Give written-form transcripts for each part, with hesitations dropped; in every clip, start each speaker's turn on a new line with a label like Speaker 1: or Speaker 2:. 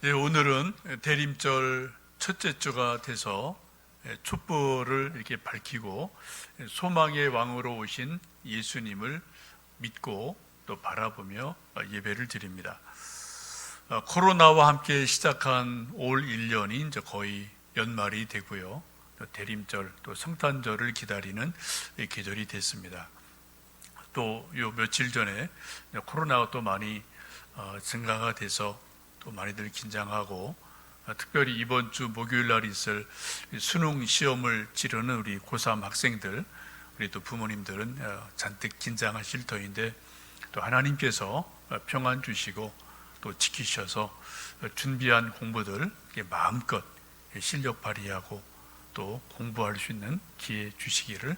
Speaker 1: 예, 오늘은 대림절 첫째 주가 돼서 촛불을 이렇게 밝히고 소망의 왕으로 오신 예수님을 믿고 또 바라보며 예배를 드립니다. 코로나와 함께 시작한 올 1년이 이제 거의 연말이 되고요. 대림절 또 성탄절을 기다리는 계절이 됐습니다. 또 요 며칠 전에 코로나가 또 많이 증가가 돼서 또 많이들 긴장하고, 특별히 이번 주 목요일 날 있을 수능 시험을 치르는 우리 고3 학생들, 우리 또 부모님들은 잔뜩 긴장하실 터인데, 또 하나님께서 평안 주시고 또 지키셔서 준비한 공부들 마음껏 실력 발휘하고 또 공부할 수 있는 기회 주시기를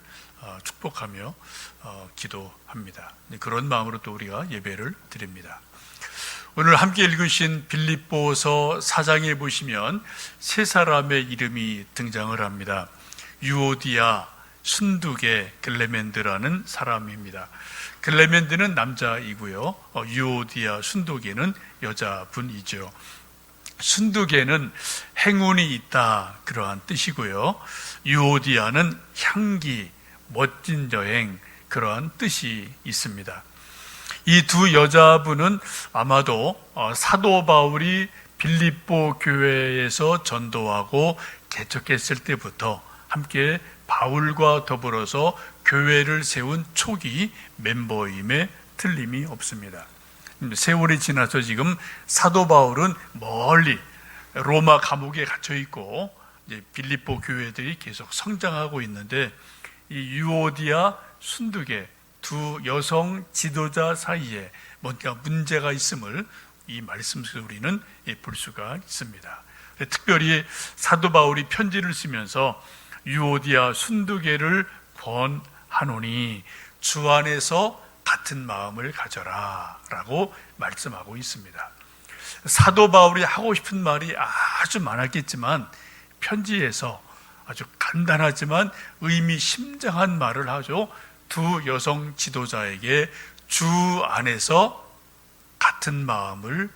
Speaker 1: 축복하며 기도합니다. 그런 마음으로 또 우리가 예배를 드립니다. 오늘 함께 읽으신 빌립보서 4장에 보시면 세 사람의 이름이 등장을 합니다. 유오디아, 순두계, 글레멘드라는 사람입니다. 글레멘드는 남자이고요, 유오디아, 순두계는 여자분이죠. 순두계는 행운이 있다, 그러한 뜻이고요, 유오디아는 향기, 멋진 여행, 그러한 뜻이 있습니다. 이 두 여자분은 아마도 사도 바울이 빌립보 교회에서 전도하고 개척했을 때부터 함께 바울과 더불어서 교회를 세운 초기 멤버임에 틀림이 없습니다. 세월이 지나서 지금 사도 바울은 멀리 로마 감옥에 갇혀 있고 빌립보 교회들이 계속 성장하고 있는데, 이 유오디아, 순두계 두 여성 지도자 사이에 뭔가 문제가 있음을 이 말씀 속에서 우리는 볼 수가 있습니다. 특별히 사도 바울이 편지를 쓰면서 유오디아, 순두계를 권하노니 주 안에서 같은 마음을 가져라 라고 말씀하고 있습니다. 사도 바울이 하고 싶은 말이 아주 많았겠지만 편지에서 아주 간단하지만 의미심장한 말을 하죠. 두 여성 지도자에게 주 안에서 같은 마음을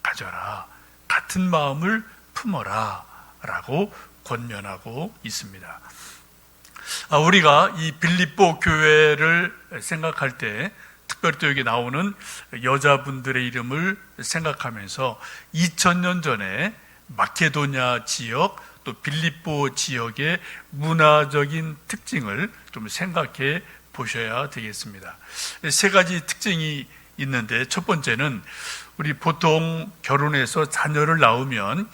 Speaker 1: 가져라, 같은 마음을 품어라 라고 권면하고 있습니다. 우리가 이 빌립보 교회를 생각할 때 특별히 또 여기 나오는 여자분들의 이름을 생각하면서 2000년 전에 마케도냐 지역 또 빌립보 지역의 문화적인 특징을 좀 생각해 보셔야 되겠습니다. 세 가지 특징이 있는데, 첫 번째는 우리 보통 결혼해서 자녀를 낳으면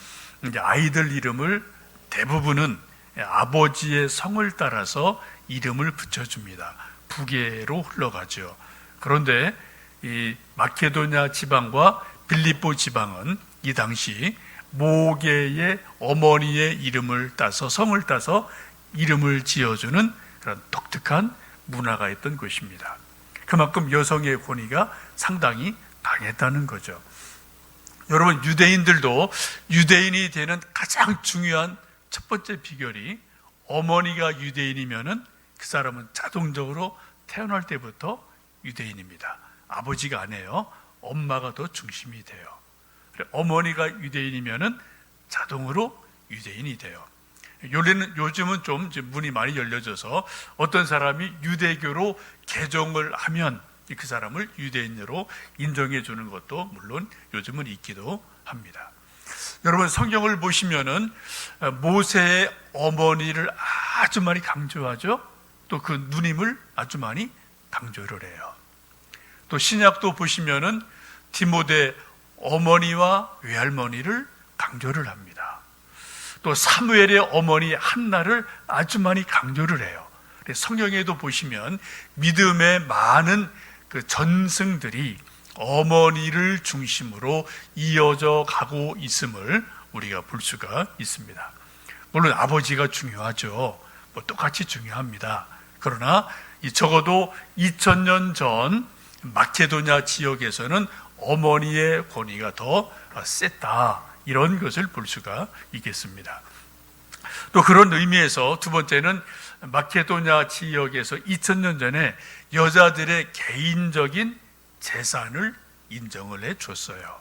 Speaker 1: 이제 아이들 이름을 대부분은 아버지의 성을 따라서 이름을 붙여줍니다. 부계로 흘러가죠. 그런데 이 마케도냐 지방과 빌립보 지방은 이 당시 모계의 어머니의 이름을 따서, 성을 따서 이름을 지어주는 그런 독특한 문화가 있던 것입니다. 그만큼 여성의 권위가 상당히 강했다는 거죠. 여러분, 유대인들도 유대인이 되는 가장 중요한 첫 번째 비결이, 어머니가 유대인이면은 그 사람은 자동적으로 태어날 때부터 유대인입니다. 아버지가 아니에요. 엄마가 더 중심이 돼요. 어머니가 유대인이면은 자동으로 유대인이 돼요. 요즘은 좀 문이 많이 열려져서 어떤 사람이 유대교로 개종을 하면 그 사람을 유대인으로 인정해 주는 것도 물론 요즘은 있기도 합니다. 여러분, 성경을 보시면은 모세의 어머니를 아주 많이 강조하죠. 또 그 누님을 아주 많이 강조를 해요. 또 신약도 보시면은 디모데 어머니와 외할머니를 강조를 합니다. 또 사무엘의 어머니 한나를 아주 많이 강조를 해요. 성경에도 보시면 믿음의 많은 그 전승들이 어머니를 중심으로 이어져 가고 있음을 우리가 볼 수가 있습니다. 물론 아버지가 중요하죠. 똑같이 중요합니다. 그러나 적어도 2000년 전 마케도냐 지역에서는 어머니의 권위가 더 셌다, 이런 것을 볼 수가 있겠습니다. 또 그런 의미에서 두 번째는 마케도냐 지역에서 2000년 전에 여자들의 개인적인 재산을 인정을 해 줬어요.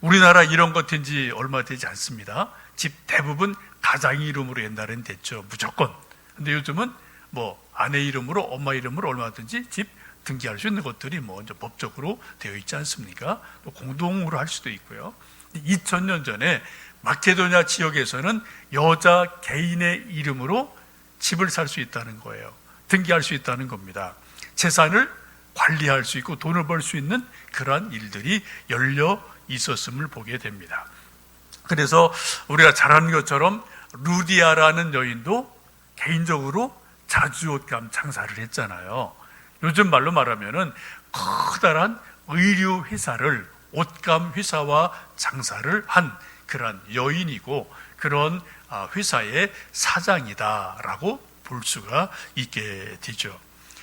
Speaker 1: 우리나라 이런 것 된 지 얼마 되지 않습니다. 집 대부분 가장 이름으로 옛날엔 됐죠. 무조건. 근데 요즘은 뭐 아내 이름으로 엄마 이름으로 얼마든지 집 등기할 수 있는 것들이 뭐 이제 법적으로 되어 있지 않습니까? 또 공동으로 할 수도 있고요. 2000년 전에 마케도냐 지역에서는 여자 개인의 이름으로 집을 살 수 있다는 거예요. 등기할 수 있다는 겁니다. 재산을 관리할 수 있고 돈을 벌 수 있는 그러한 일들이 열려 있었음을 보게 됩니다. 그래서 우리가 잘 아는 것처럼 루디아라는 여인도 개인적으로 자주옷감 장사를 했잖아요. 요즘 말로 말하면은 커다란 의류 회사를 옷감 회사와 장사를 한 그런 여인이고 그런 회사의 사장이다라고 볼 수가 있게 되죠.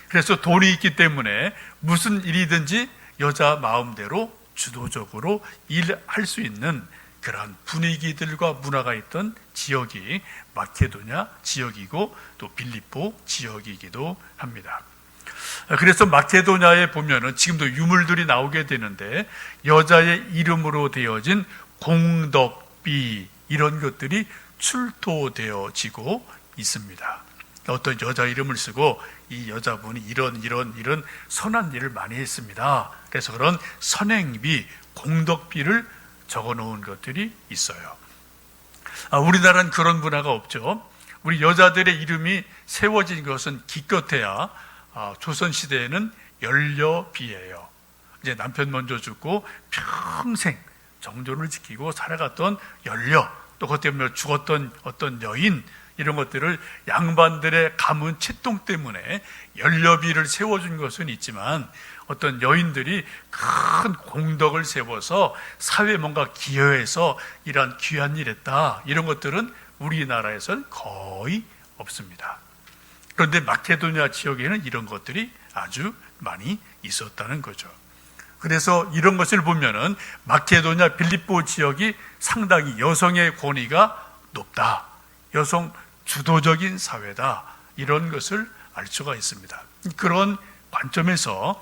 Speaker 1: 그래서 돈이 있기 때문에 무슨 일이든지 여자 마음대로 주도적으로 일할 수 있는 그러한 분위기들과 문화가 있던 지역이 마케도냐 지역이고 또 빌립보 지역이기도 합니다. 그래서 마케도냐에 보면은 지금도 유물들이 나오게 되는데 여자의 이름으로 되어진 공덕비 이런 것들이 출토되어지고 있습니다. 어떤 여자 이름을 쓰고 이 여자분이 이런 선한 일을 많이 했습니다. 그래서 그런 선행비, 공덕비를 적어 놓은 것들이 있어요. 우리나라는 그런 문화가 없죠. 우리 여자들의 이름이 세워진 것은 기껏해야 조선시대에는 연료비예요. 이제 남편 먼저 죽고 평생 정조를 지키고 살아갔던 연료, 또 그것 때문에 죽었던 어떤 여인, 이런 것들을 양반들의 가문 채통 때문에 연료비를 세워준 것은 있지만 어떤 여인들이 큰 공덕을 세워서 사회에 뭔가 기여해서 이런 귀한 일 했다, 이런 것들은 우리나라에서는 거의 없습니다. 그런데 마케도냐 지역에는 이런 것들이 아주 많이 있었다는 거죠. 그래서 이런 것을 보면은 마케도냐 빌립보 지역이 상당히 여성의 권위가 높다, 여성 주도적인 사회다, 이런 것을 알 수가 있습니다. 그런 관점에서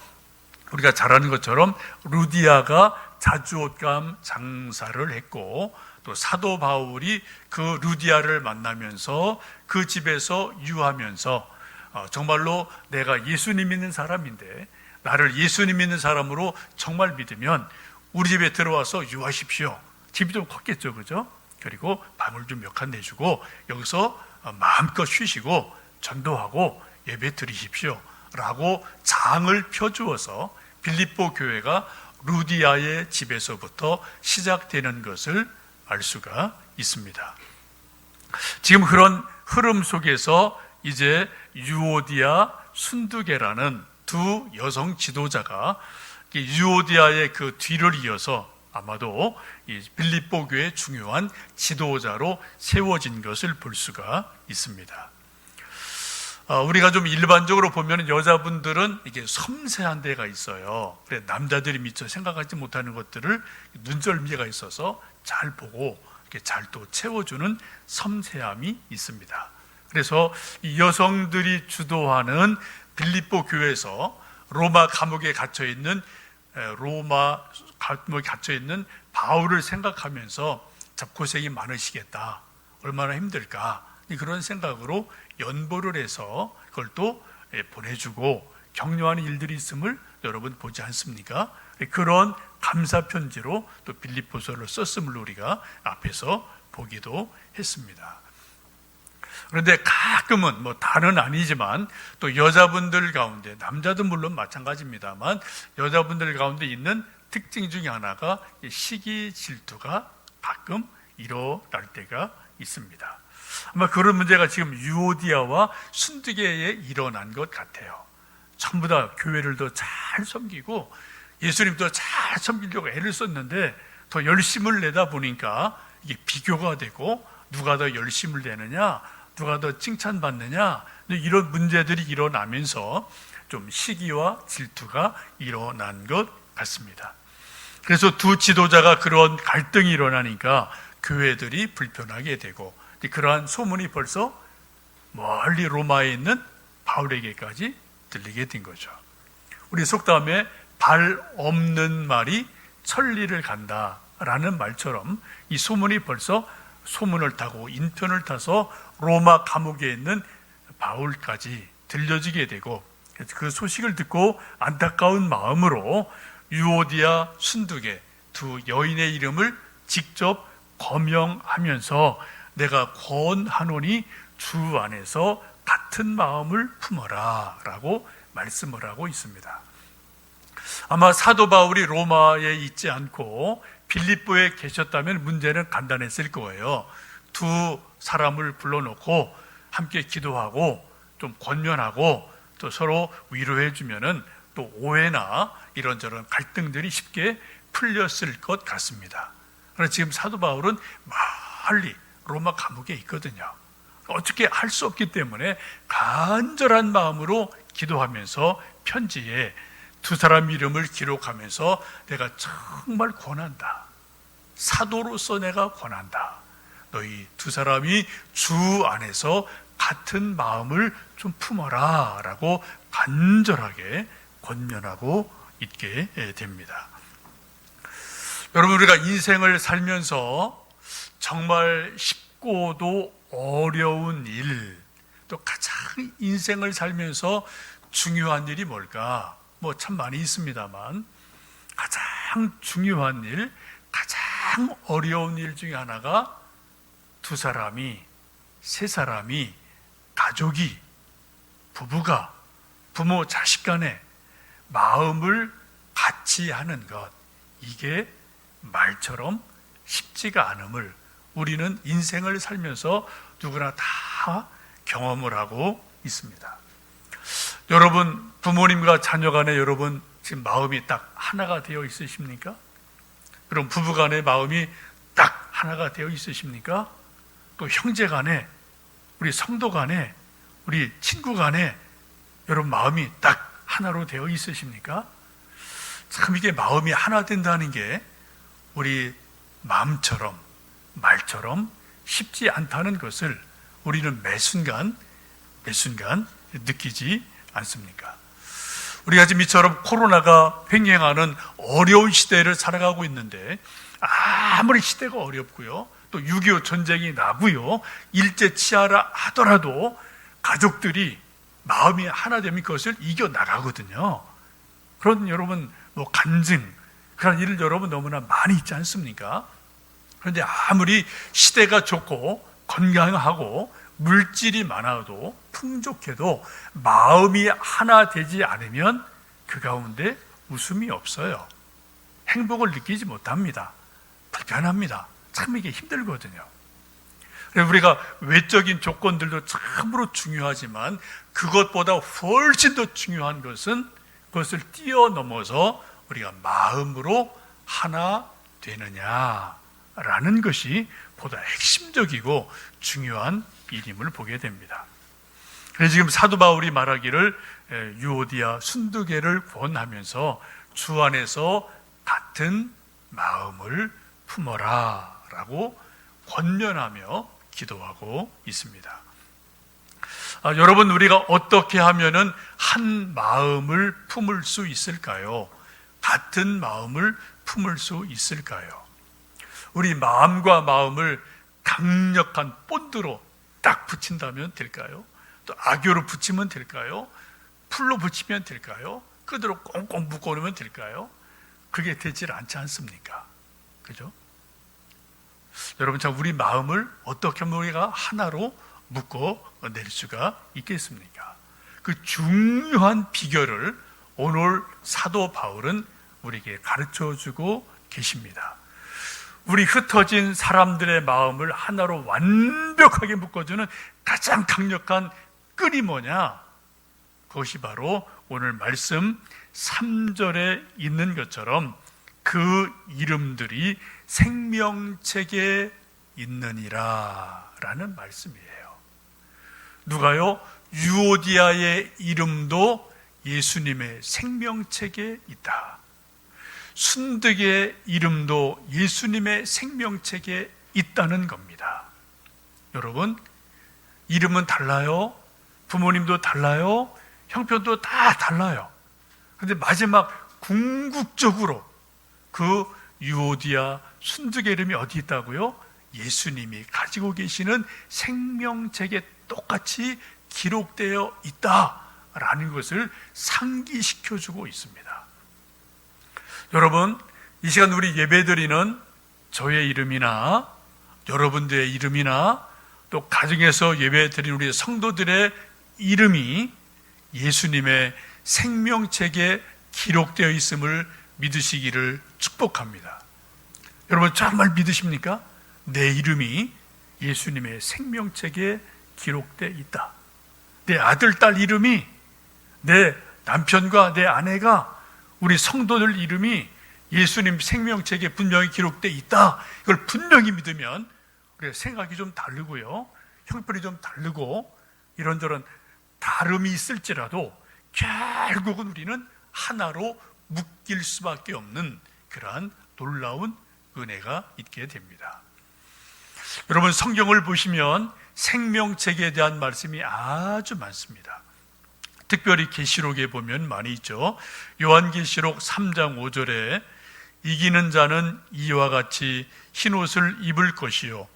Speaker 1: 우리가 잘 아는 것처럼 루디아가 자주옷감 장사를 했고 또 사도 바울이 그 루디아를 만나면서 그 집에서 유하면서 정말로 내가 예수님 믿는 사람인데 나를 예수님 믿는 사람으로 정말 믿으면 우리 집에 들어와서 유하십시오. 집이 좀 컸겠죠, 그죠? 그리고 방을 좀 몇 칸 내주고 여기서 마음껏 쉬시고 전도하고 예배 드리십시오 라고 장을 펴주어서 빌립보 교회가 루디아의 집에서부터 시작되는 것을 알 수가 있습니다. 지금 그런 흐름 속에서 이제 유오디아, 순두계라는 두 여성 지도자가 유오디아의 그 뒤를 이어서 아마도 이 빌립보 교회의 중요한 지도자로 세워진 것을 볼 수가 있습니다. 우리가 좀 일반적으로 보면 여자분들은 이게 섬세한 데가 있어요. 그래, 남자들이 미처 생각하지 못하는 것들을 눈썰미가 있어서 잘 보고 잘 또 채워주는 섬세함이 있습니다. 그래서 이 여성들이 주도하는 빌립보 교회에서 로마 감옥에 갇혀 있는 바울을 생각하면서 잡고생이 많으시겠다, 얼마나 힘들까, 그런 생각으로 연보를 해서 그걸 또 보내주고 격려하는 일들이 있음을 여러분 보지 않습니까? 그런 감사 편지로 또 빌립보서를 썼음을 우리가 앞에서 보기도 했습니다. 그런데 가끔은 뭐 다는 아니지만 또 여자분들 가운데, 남자도 물론 마찬가지입니다만 여자분들 가운데 있는 특징 중에 하나가 시기 질투가 가끔 일어날 때가 있습니다. 아마 그런 문제가 지금 유오디아와 순두계에 일어난 것 같아요. 전부 다 교회를 더 잘 섬기고 예수님도 잘 섬기려고 애를 썼는데 더 열심을 내다 보니까 이게 비교가 되고 누가 더 열심을 내느냐, 누가 더 칭찬받느냐, 이런 문제들이 일어나면서 좀 시기와 질투가 일어난 것 같습니다. 그래서 두 지도자가 그런 갈등이 일어나니까 교회들이 불편하게 되고 그러한 소문이 벌써 멀리 로마에 있는 바울에게까지 들리게 된 거죠. 우리 속담에 발 없는 말이 천리를 간다, 라는 말처럼 이 소문이 벌써 소문을 타고 인편을 타서 로마 감옥에 있는 바울까지 들려지게 되고, 그 소식을 듣고 안타까운 마음으로 유오디아, 순두계 두 여인의 이름을 직접 거명하면서 내가 권하노니 주 안에서 같은 마음을 품어라 라고 말씀을 하고 있습니다. 아마 사도 바울이 로마에 있지 않고 빌립보에 계셨다면 문제는 간단했을 거예요. 두 사람을 불러놓고 함께 기도하고 좀 권면하고 또 서로 위로해 주면은 또 오해나 이런저런 갈등들이 쉽게 풀렸을 것 같습니다. 그러나 지금 사도 바울은 멀리 로마 감옥에 있거든요. 어떻게 할 수 없기 때문에 간절한 마음으로 기도하면서 편지에 두 사람 이름을 기록하면서 내가 정말 권한다. 사도로서 내가 권한다. 너희 두 사람이 주 안에서 같은 마음을 좀 품어라 라고 간절하게 권면하고 있게 됩니다. 여러분, 우리가 인생을 살면서 정말 쉽고도 어려운 일, 또 가장 인생을 살면서 중요한 일이 뭘까? 뭐 참 많이 있습니다만 가장 중요한 일, 가장 어려운 일 중에 하나가 두 사람이, 세 사람이, 가족이, 부부가, 부모, 자식 간에 마음을 같이 하는 것, 이게 말처럼 쉽지가 않음을 우리는 인생을 살면서 누구나 다 경험을 하고 있습니다. 여러분, 부모님과 자녀 간에 여러분 지금 마음이 딱 하나가 되어 있으십니까? 그럼 부부 간의 마음이 딱 하나가 되어 있으십니까? 또 형제 간에, 우리 성도 간에, 우리 친구 간에 여러분 마음이 딱 하나로 되어 있으십니까? 참 이게 마음이 하나 된다는 게 우리 마음처럼 말처럼 쉽지 않다는 것을 우리는 매 순간 느끼지 않습니까? 우리가 지금 이처럼 코로나가 횡행하는 어려운 시대를 살아가고 있는데 아무리 시대가 어렵고요, 또 6.25 전쟁이 나고요, 일제 치하라 하더라도 가족들이 마음이 하나 되면 그것을 이겨나가거든요. 그런 여러분 뭐 간증, 그런 일을 여러분 너무나 많이 있지 않습니까? 그런데 아무리 시대가 좋고 건강하고 물질이 많아도 풍족해도 마음이 하나 되지 않으면 그 가운데 웃음이 없어요. 행복을 느끼지 못합니다. 불편합니다. 참 이게 힘들거든요. 우리가 외적인 조건들도 참으로 중요하지만 그것보다 훨씬 더 중요한 것은 그것을 뛰어넘어서 우리가 마음으로 하나 되느냐라는 것이 보다 핵심적이고 중요한 일임을 보게 됩니다. 그래서 지금 사도 바울이 말하기를 유오디아, 순두계를 권하면서 주 안에서 같은 마음을 품어라 라고 권면하며 기도하고 있습니다. 여러분, 우리가 어떻게 하면은 한 마음을 품을 수 있을까요? 같은 마음을 품을 수 있을까요? 우리 마음과 마음을 강력한 본드로 딱 붙인다면 될까요? 또 악교로 붙이면 될까요? 풀로 붙이면 될까요? 끈으로 꽁꽁 묶어놓으면 될까요? 그게 되질 않지 않습니까? 그죠? 여러분, 참 우리 마음을 어떻게 하면 우리가 하나로 묶어낼 수가 있겠습니까? 그 중요한 비결을 오늘 사도 바울은 우리에게 가르쳐주고 계십니다. 우리 흩어진 사람들의 마음을 하나로 완벽하게 묶어주는 가장 강력한 끈이 뭐냐? 그것이 바로 오늘 말씀 3절에 있는 것처럼 그 이름들이 생명책에 있느니라 라는 말씀이에요. 누가요? 유오디아의 이름도 예수님의 생명책에 있다. 순득의 이름도 예수님의 생명책에 있다는 겁니다. 여러분, 이름은 달라요. 부모님도 달라요. 형편도 다 달라요. 그런데 마지막 궁극적으로 그 유오디아 순득의 이름이 어디 있다고요? 예수님이 가지고 계시는 생명책에 똑같이 기록되어 있다라는 것을 상기시켜주고 있습니다. 여러분, 이 시간 우리 예배드리는 저의 이름이나 여러분들의 이름이나 또 가정에서 예배드리는 우리 성도들의 이름이 예수님의 생명책에 기록되어 있음을 믿으시기를 축복합니다. 여러분 정말 믿으십니까? 내 이름이 예수님의 생명책에 기록되어 있다. 내 아들, 딸 이름이, 내 남편과 내 아내가, 우리 성도들 이름이 예수님 생명책에 분명히 기록되어 있다. 이걸 분명히 믿으면 우리가 생각이 좀 다르고요, 형편이 좀 다르고 이런저런 다름이 있을지라도 결국은 우리는 하나로 묶일 수밖에 없는 그러한 놀라운 은혜가 있게 됩니다. 여러분, 성경을 보시면 생명책에 대한 말씀이 아주 많습니다. 특별히 계시록에 보면 많이 있죠. 요한계시록 3장 5절에 이기는 자는 이와 같이 흰옷을 입을 것이요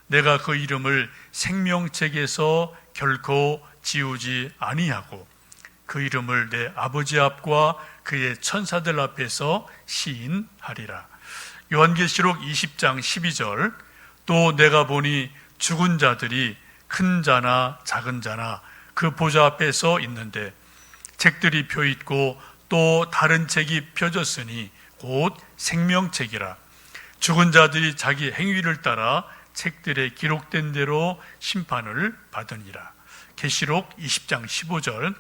Speaker 1: 내가 그 이름을 생명책에서 결코 지우지 아니하고 그 이름을 내 아버지 앞과 그의 천사들 앞에서 시인하리라. 요한계시록 20장 12절 또 내가 보니 죽은 자들이 큰 자나 작은 자나 그 보좌 앞에 서 있는데 책들이 펴있고 또 다른 책이 펴졌으니 곧 생명책이라. 죽은 자들이 자기 행위를 따라 책들에 기록된 대로 심판을 받으니라. 계시록 20장 15절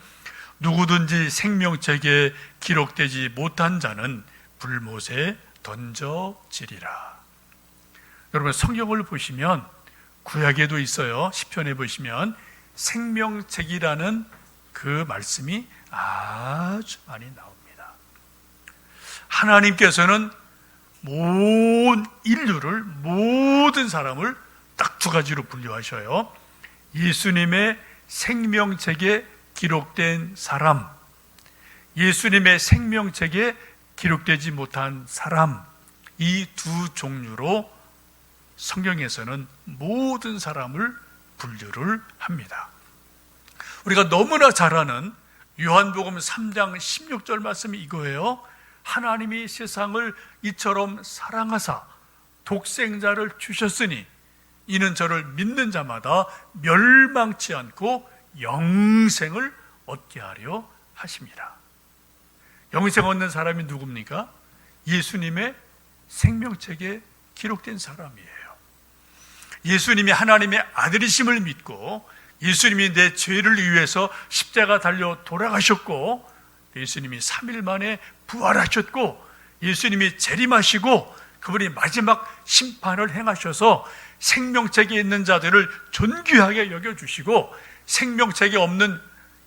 Speaker 1: 누구든지 생명책에 기록되지 못한 자는 불못에 던져지리라. 여러분, 성경을 보시면 구약에도 있어요. 시편에 보시면 생명책이라는 그 말씀이 아주 많이 나옵니다. 하나님께서는 모든 인류를, 모든 사람을 딱 두 가지로 분류하셔요. 예수님의 생명책에 기록된 사람, 예수님의 생명책에 기록되지 못한 사람, 이 두 종류로 성경에서는 모든 사람을 분류를 합니다. 우리가 너무나 잘 아는 요한복음 3장 16절 말씀이 이거예요. 하나님이 세상을 이처럼 사랑하사 독생자를 주셨으니 이는 저를 믿는 자마다 멸망치 않고 영생을 얻게 하려 하십니다. 영생 얻는 사람이 누굽니까? 예수님의 생명책에 기록된 사람이에요. 예수님이 하나님의 아들이심을 믿고 예수님이 내 죄를 위해서 십자가 달려 돌아가셨고 예수님이 3일 만에 부활하셨고 예수님이 재림하시고 그분이 마지막 심판을 행하셔서 생명책에 있는 자들을 존귀하게 여겨주시고 생명책에 없는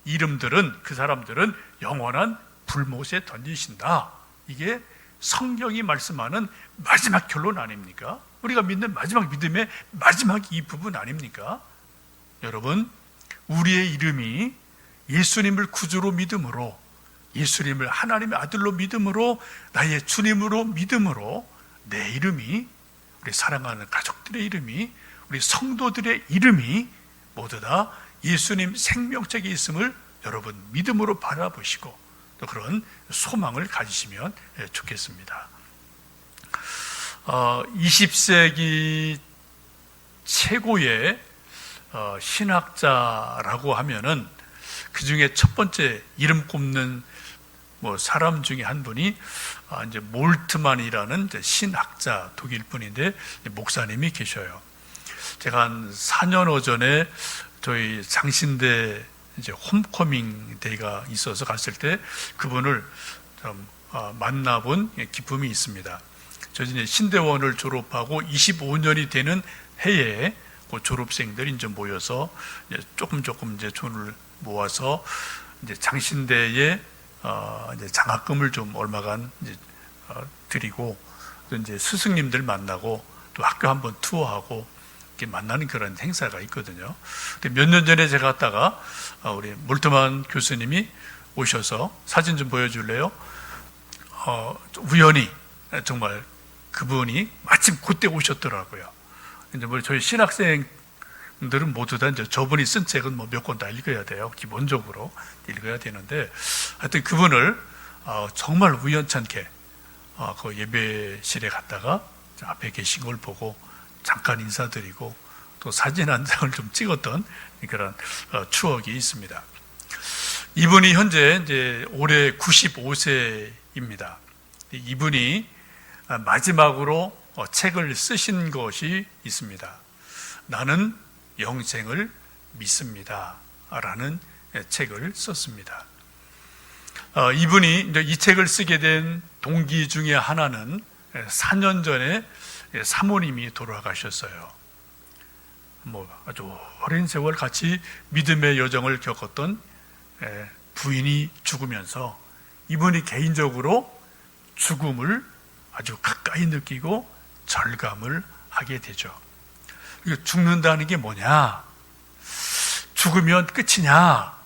Speaker 1: 이름들은, 그 사람들은 영원한 불못에 던지신다. 이게 성경이 말씀하는 마지막 결론 아닙니까? 우리가 믿는 마지막 믿음의 마지막 이 부분 아닙니까? 여러분, 우리의 이름이 예수님을 구주로 믿음으로, 예수님을 하나님의 아들로 믿음으로, 나의 주님으로 믿음으로 내 이름이, 우리 사랑하는 가족들의 이름이, 우리 성도들의 이름이 모두 다 예수님 생명책에 있음을 여러분 믿음으로 바라보시고 또 그런 소망을 가지시면 좋겠습니다. 20세기 최고의 신학자라고 하면은 그 중에 첫 번째 이름 꼽는 사람 중에 한 분이 이제 몰트만이라는 신학자, 독일 분인데 목사님이 계셔요. 제가 한 4년 전에 저희 장신대 이제 홈커밍 데이가 있어서 갔을 때 그분을 좀 만나본 기쁨이 있습니다. 저 이제 신대원을 졸업하고 25년이 되는 해에 그 졸업생들이 이제 모여서 이제 조금 이제 돈을 모아서 이제 장신대에 이제 장학금을 좀 얼마간 이제 드리고 또 이제 스승님들 만나고 또 학교 한번 투어하고 이렇게 만나는 그런 행사가 있거든요. 근데 몇 년 전에 제가 갔다가 우리 몰트만 교수님이 오셔서 사진 좀 보여줄래요? 우연히 정말 그분이 마침 그때 오셨더라고요. 이제 뭐 저희 신학생들은 모두 다 이제 저분이 쓴 책은 뭐 몇 권 다 읽어야 돼요. 기본적으로 읽어야 되는데, 하여튼 그분을 정말 우연찮게 그 예배실에 갔다가 앞에 계신 걸 보고 잠깐 인사드리고 또 사진 한 장을 좀 찍었던 그런 추억이 있습니다. 이분이 현재 이제 올해 95세입니다. 이분이 마지막으로 책을 쓰신 것이 있습니다. 나는 영생을 믿습니다. 라는 책을 썼습니다. 이분이 이제 이 책을 쓰게 된 동기 중에 하나는 4년 전에 사모님이 돌아가셨어요. 뭐 아주 오랜 세월 같이 믿음의 여정을 겪었던 부인이 죽으면서 이분이 개인적으로 죽음을 아주 가까이 느끼고 절감을 하게 되죠. 죽는다는 게 뭐냐? 죽으면 끝이냐?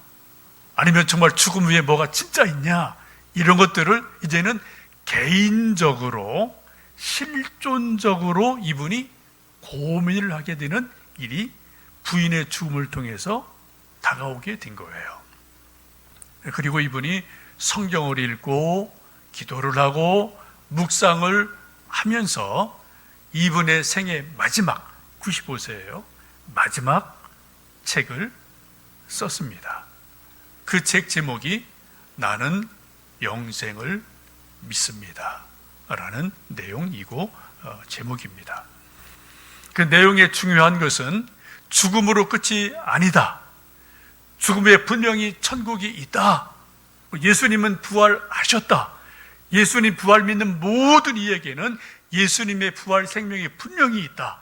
Speaker 1: 아니면 정말 죽음 후에 뭐가 진짜 있냐? 이런 것들을 이제는 개인적으로 실존적으로 이분이 고민을 하게 되는 일이 부인의 죽음을 통해서 다가오게 된 거예요. 그리고 이분이 성경을 읽고 기도를 하고 묵상을 하면서 이분의 생애 마지막 95세예요. 마지막 책을 썼습니다. 그 책 제목이 나는 영생을 믿습니다. 라는 내용이고 제목입니다. 그 내용의 중요한 것은 죽음으로 끝이 아니다. 죽음에 분명히 천국이 있다. 예수님은 부활하셨다. 예수님 부활 믿는 모든 이에게는 예수님의 부활 생명이 분명히 있다.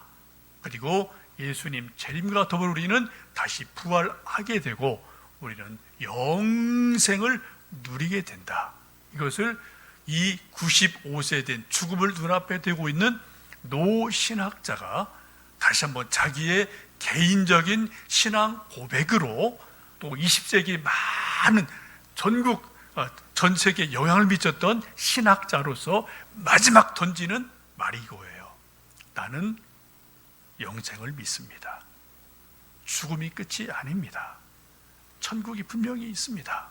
Speaker 1: 그리고 예수님 재림과 더불어 우리는 다시 부활하게 되고 우리는 영생을 누리게 된다. 이것을 이 95세 된 죽음을 눈앞에 대고 있는 노신학자가 다시 한번 자기의 개인적인 신앙 고백으로 또 20세기 많은 전 세계에 영향을 미쳤던 신학자로서 마지막 던지는 말이 이거예요. 나는 영생을 믿습니다. 죽음이 끝이 아닙니다. 천국이 분명히 있습니다.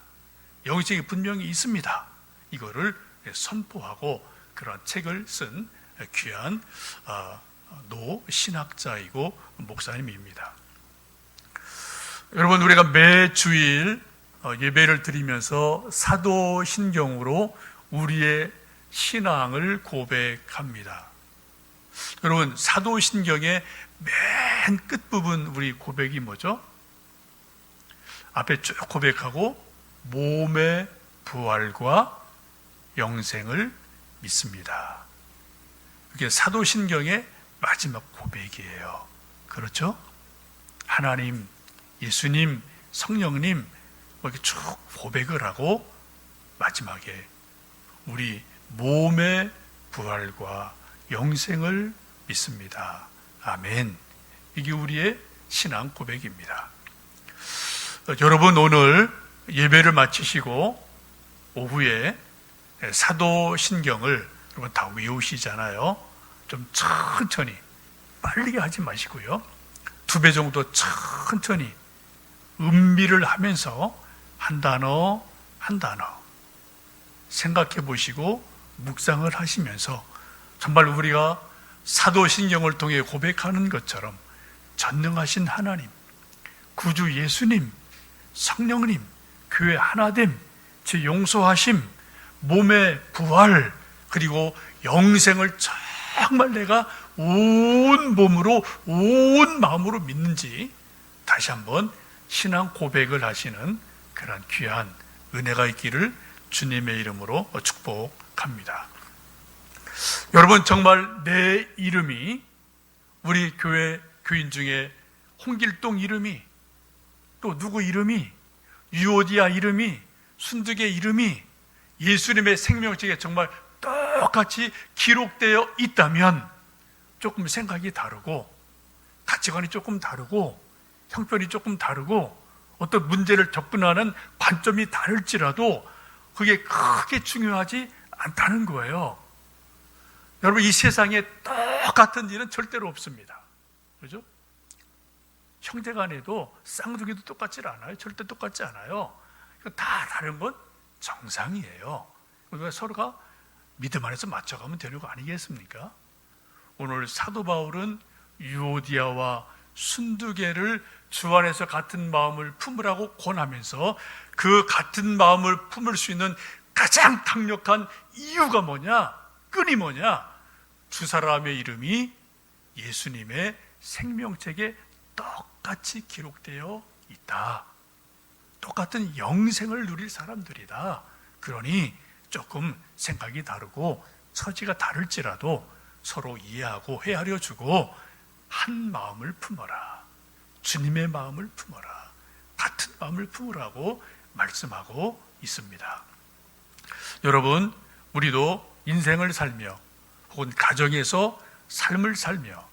Speaker 1: 영생이 분명히 있습니다. 이거를 선포하고 그런 책을 쓴 귀한 노신학자이고 목사님입니다. 여러분, 우리가 매 주일 예배를 드리면서 사도신경으로 우리의 신앙을 고백합니다. 여러분, 사도신경의 맨 끝부분 우리 고백이 뭐죠? 앞에 쭉 고백하고 몸의 부활과 영생을 믿습니다. 이게 사도신경의 마지막 고백이에요. 그렇죠? 하나님, 예수님, 성령님 이렇게 쭉 고백을 하고 마지막에 우리 몸의 부활과 영생을 믿습니다. 아멘. 이게 우리의 신앙 고백입니다. 여러분, 오늘 예배를 마치시고 오후에 사도신경을 여러분 다 외우시잖아요. 좀 천천히, 빨리 하지 마시고요. 2배 정도 천천히 음미를 하면서 한 단어 한 단어 생각해 보시고 묵상을 하시면서 정말 우리가 사도신경을 통해 고백하는 것처럼 전능하신 하나님, 구주 예수님, 성령님, 교회 하나됨, 제 용서하심, 몸의 부활, 그리고 영생을 정말 내가 온 몸으로 온 마음으로 믿는지 다시 한번 신앙 고백을 하시는 그런 귀한 은혜가 있기를 주님의 이름으로 축복합니다. 여러분, 정말 내 이름이 우리 교회 교인 중에 홍길동 이름이, 또 누구 이름이, 유오디아 이름이, 순득의 이름이 예수님의 생명책에 정말 똑같이 기록되어 있다면 조금 생각이 다르고 가치관이 조금 다르고 형편이 조금 다르고 어떤 문제를 접근하는 관점이 다를지라도 그게 크게 중요하지 않다는 거예요. 여러분, 이 세상에 똑같은 일은 절대로 없습니다. 그죠? 형제간에도 쌍둥이도 똑같지 않아요. 절대 똑같지 않아요. 다 다른 건 정상이에요. 우리가 서로가 믿음 안에서 맞춰가면 되는 거 아니겠습니까? 오늘 사도 바울은 유오디아와 순두개를 주 안에서 같은 마음을 품으라고 권하면서 그 같은 마음을 품을 수 있는 가장 강력한 이유가 뭐냐? 끈이 뭐냐? 두 사람의 이름이 예수님의 생명책에 똑같이 기록되어 있다. 똑같은 영생을 누릴 사람들이다. 그러니 조금 생각이 다르고 처지가 다를지라도 서로 이해하고 헤아려 주고 한 마음을 품어라. 주님의 마음을 품어라. 같은 마음을 품으라고 말씀하고 있습니다. 여러분, 우리도 인생을 살며 혹은 가정에서 삶을 살며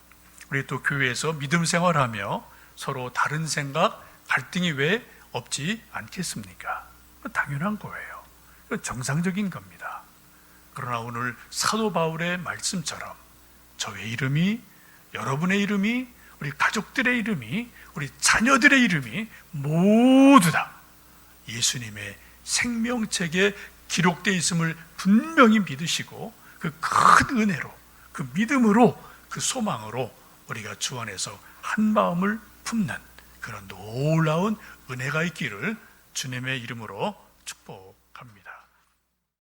Speaker 1: 우리 또 교회에서 믿음 생활하며 서로 다른 생각, 갈등이 왜 없지 않겠습니까? 당연한 거예요. 정상적인 겁니다. 그러나 오늘 사도 바울의 말씀처럼 저의 이름이, 여러분의 이름이, 우리 가족들의 이름이, 우리 자녀들의 이름이 모두 다 예수님의 생명책에 기록되어 있음을 분명히 믿으시고 그 큰 은혜로, 그 믿음으로, 그 소망으로 우리가 주 안에서 한 마음을 품는 그런 놀라운 은혜가 있기를 주님의 이름으로 축복합니다.